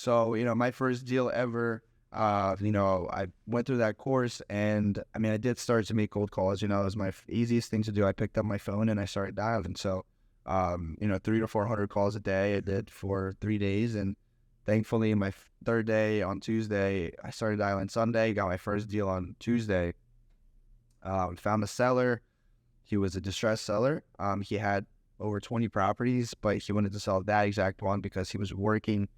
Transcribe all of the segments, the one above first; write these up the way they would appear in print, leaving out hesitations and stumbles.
So, my first deal ever, I went through that course, and I mean, I did start to make cold calls. It was my easiest thing to do. I picked up my phone and I started dialing. So, 300 to 400 calls a day I did for 3 days. And thankfully, my third day on Tuesday, I started dialing Sunday, got my first deal on Tuesday. Found a seller. He was a distressed seller. He had over 20 properties, but he wanted to sell that exact one because he was working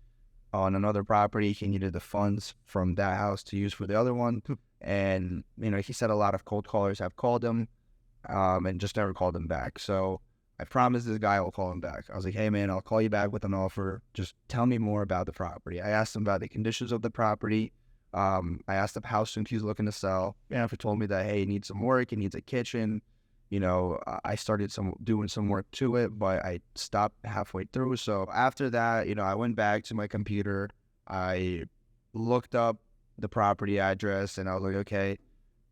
on another property. He needed the funds from that house to use for the other one. And, he said a lot of cold callers have called him and just never called him back. So I promised this guy I'll call him back. I was like, hey, man, I'll call you back with an offer. Just tell me more about the property. I asked him about the conditions of the property. I asked him how soon he's looking to sell. He told me that, hey, he needs some work. He needs a kitchen. I started doing some work to it, but I stopped halfway through. So after that, I went back to my computer. I looked up the property address, and I was like, okay,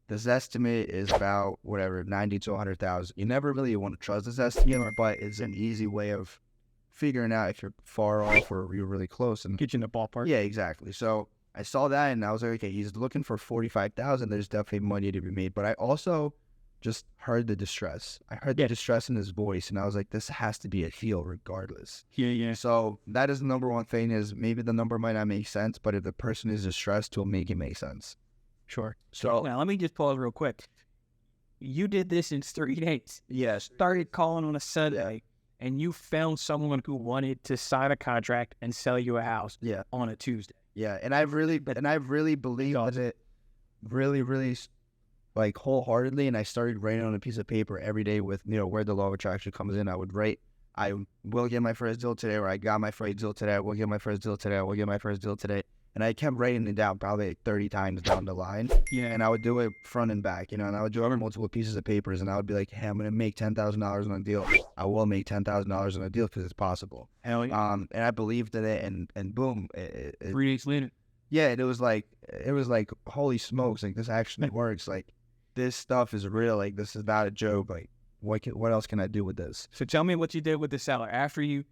this estimate is about whatever, 90 to 100,000. You never really want to trust this estimate, but it's an easy way of figuring out if you're far off or you're really close and get you in the ballpark. Yeah, exactly. So I saw that, and I was like, okay, he's looking for 45,000. There's definitely money to be made, but I also just heard the distress. I heard the distress in his voice, and I was like, this has to be a deal regardless. Yeah. So that is the number one thing, is maybe the number might not make sense, but if the person is distressed, it'll make it make sense. Sure. So now let me just pause real quick. You did this in 3 days. Yes. Started calling on a Sunday, and you found someone who wanted to sign a contract and sell you a house on a Tuesday. Yeah, and I really believed in it really like wholeheartedly, and I started writing on a piece of paper every day with, where the law of attraction comes in. I would write, I will get my first deal today, or I got my first deal today, I will get my first deal today, I will get my first deal today. And I kept writing it down probably like 30 times down the line. Yeah. And I would do it front and back, and I would do it on multiple pieces of papers, and I would be like, hey, I'm going to make $10,000 on a deal. I will make $10,000 on a deal because it's possible. Hell yeah. And I believed in it, and boom. 3 days later. Yeah, it was like, holy smokes, like this actually works. Like, this stuff is real. Like, this is not a joke. Like, what else can I do with this? So tell me what you did with the seller after he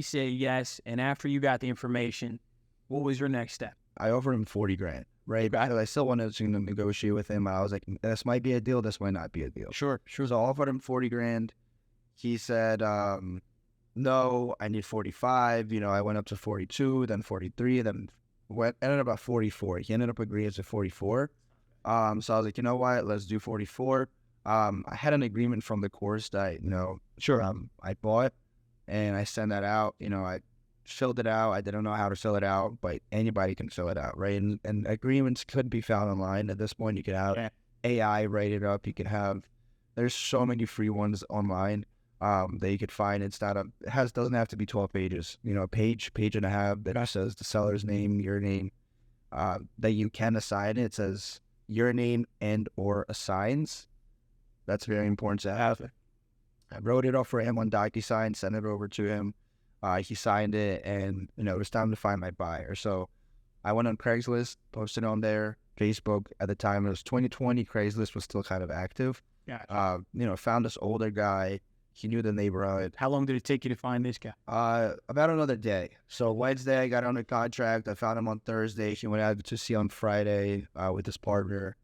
said yes, and after you got the information. What was your next step? I offered him 40 grand, right? But I still wanted to negotiate with him. I was like, this might be a deal, this might not be a deal. Sure. So I offered him 40 grand. He said, no, I need 45. I went up to 42, then 43, then ended up at 44. He ended up agreeing to 44. So I was like, you know what? Let's do 44. I had an agreement from the course that, I bought, and I sent that out. I filled it out. I didn't know how to fill it out, but anybody can fill it out, right? And agreements could be found online. At this point, you could have AI write it up. You could have, there's so many free ones online that you could find. Doesn't have to be 12 pages, a page and a half that says the seller's name, your name, that you can assign. It says your name and or assigns. That's very important to have. I wrote it up for him on DocuSign, sent it over to him. He signed it, and, it was time to find my buyer. So I went on Craigslist, posted on there, Facebook. At the time, it was 2020. Craigslist was still kind of active. Gotcha. Found this older guy. He knew the neighborhood. How long did it take you to find this guy? About another day. So Wednesday, I got under contract. I found him on Thursday. He went out to see on Friday with his partner.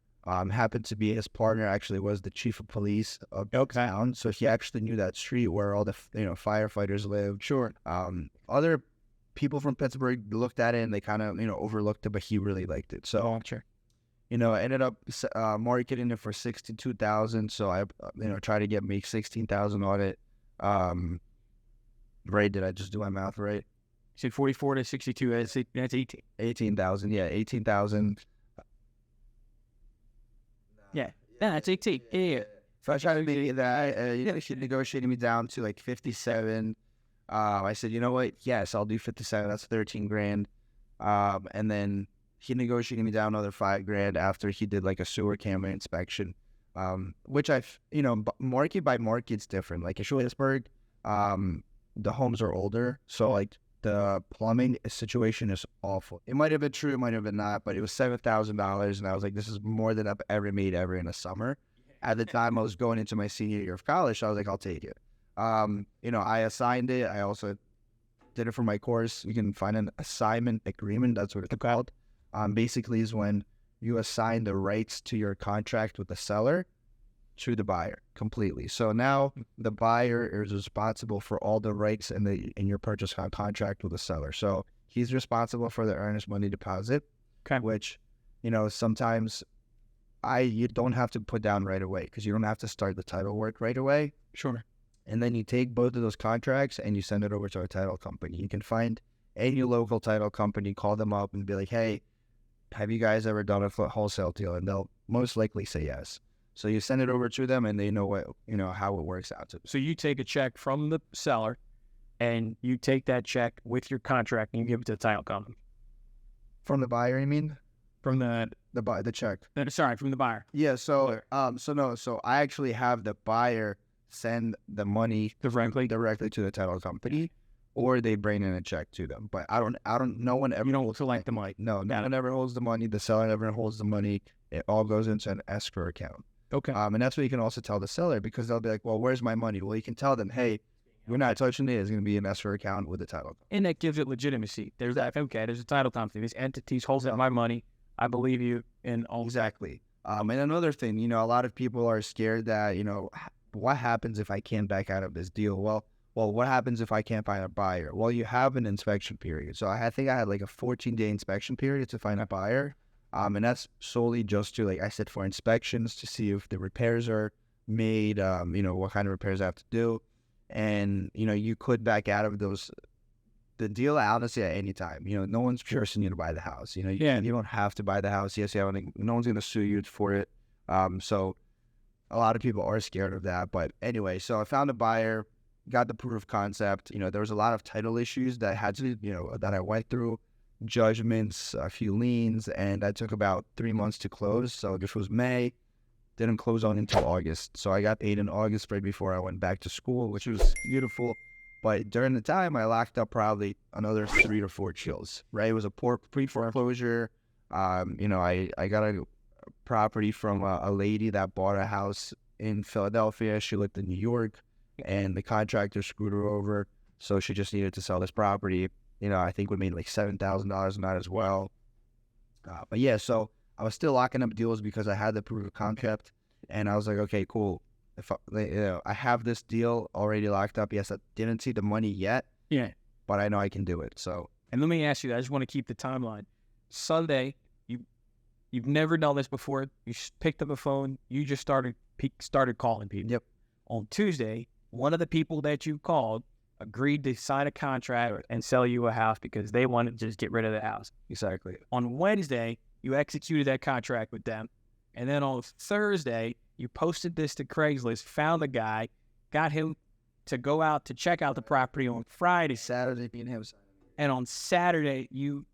Happened to be his partner actually was the chief of police of town, so he actually knew that street where all the firefighters lived. Sure. Other people from Pittsburgh looked at it and they kind of overlooked it, but he really liked it. So sure. I ended up marketing it for $62,000. So I tried to make $16,000 on it. Right? Did I just do my math right? You said 44 to 62. That's 18. 18,000. Yeah, 18,000. Yeah, that's 18. Yeah. So I tried to make that. She negotiated me down to like 57. I said, you know what? Yes, I'll do 57. That's 13 grand. And then he negotiated me down another 5 grand after he did like a sewer camera inspection, which market by market's different. Like in Pittsburgh, the homes are older, so like the plumbing situation is awful. It might have been true, it might have been not, but it was $7,000, and I was like, this is more than I've ever made in a summer. At the time, I was going into my senior year of college, so I was like, I'll take it. I assigned it. I also did it for my course. You can find an assignment agreement. That's what it's called. Basically is when you assign the rights to your contract with the seller to the buyer completely. So now the buyer is responsible for all the rights in your purchase contract with the seller. So he's responsible for the earnest money deposit, which, sometimes you don't have to put down right away because you don't have to start the title work right away. Sure. And then you take both of those contracts and you send it over to a title company. You can find any local title company, call them up and be like, hey, have you guys ever done a wholesale deal? And they'll most likely say yes. So you send it over to them and they know how it works out to them. So you take a check from the seller and you take that check with your contract and you give it to the title company. From the buyer, you mean? From the check. From the buyer. Yeah, so I actually have the buyer send the money directly to the title company, or they bring in a check to them. But no one ever. You don't collect the money. No one ever holds the money. The seller never holds the money. It all goes into an escrow account. Okay. And that's what you can also tell the seller, because they'll be like, well, where's my money? Well, you can tell them, hey, we're not touching it. It's going to be an escrow account with the title company. And that gives it legitimacy. There's that. Okay, there's a title company. This entity's holding my money. I believe you in all. Exactly. And another thing, a lot of people are scared that, what happens if I can't back out of this deal? Well, what happens if I can't find a buyer? Well, you have an inspection period. So I think I had like a 14-day inspection period to find a buyer. And that's solely just to, like I said, for inspections to see if the repairs are made, what kind of repairs I have to do. And, you could back out of the deal, honestly, at any time. No one's forcing you to buy the house. You don't have to buy the house. Yes, no one's going to sue you for it. So a lot of people are scared of that. But anyway, so I found a buyer, got the proof of concept. There was a lot of title issues that had to, that I went through, judgments, a few liens, and that took about 3 months to close. So this was May, didn't close on until August. So I got paid in August right before I went back to school, which was beautiful. But during the time, I locked up probably another 3 to 4 chills, right? It was a poor pre-foreclosure. I got a property from a lady that bought a house in Philadelphia. She lived in New York, and the contractor screwed her over. So she just needed to sell this property. I think we made like $7,000 on that as well. But yeah, so I was still locking up deals because I had the proof of concept, and I was like, okay, cool. If I have this deal already locked up. Yes, I didn't see the money yet. Yeah, but I know I can do it. So, and let me ask you, I just want to keep the timeline. Sunday, you've never done this before. You picked up the phone. You just started calling people. Yep. On Tuesday, one of the people that you called agreed to sign a contract and sell you a house because they wanted to just get rid of the house. Exactly. On Wednesday, you executed that contract with them. And then on Thursday, you posted this to Craigslist, found the guy, got him to go out to check out the property on Friday. Saturday, me and him. And on Saturday, you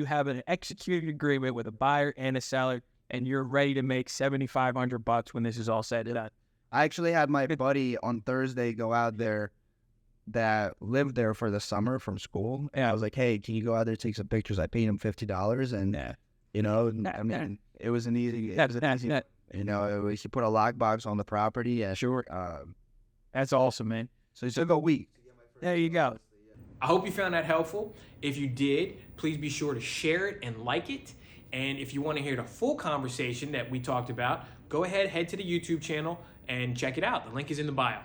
have an executed agreement with a buyer and a seller, and you're ready to make $7,500 when this is all said and done. I actually had my buddy on Thursday go out there that lived there for the summer from school. And I was like, hey, can you go out there and take some pictures? I paid him $50. And, it was an easy. He put a lockbox on the property. Yeah, sure. That's awesome, man. So it took a week. There you go. I hope you found that helpful. If you did, please be sure to share it and like it. And if you want to hear the full conversation that we talked about, go ahead, head to the YouTube channel and check it out. The link is in the bio.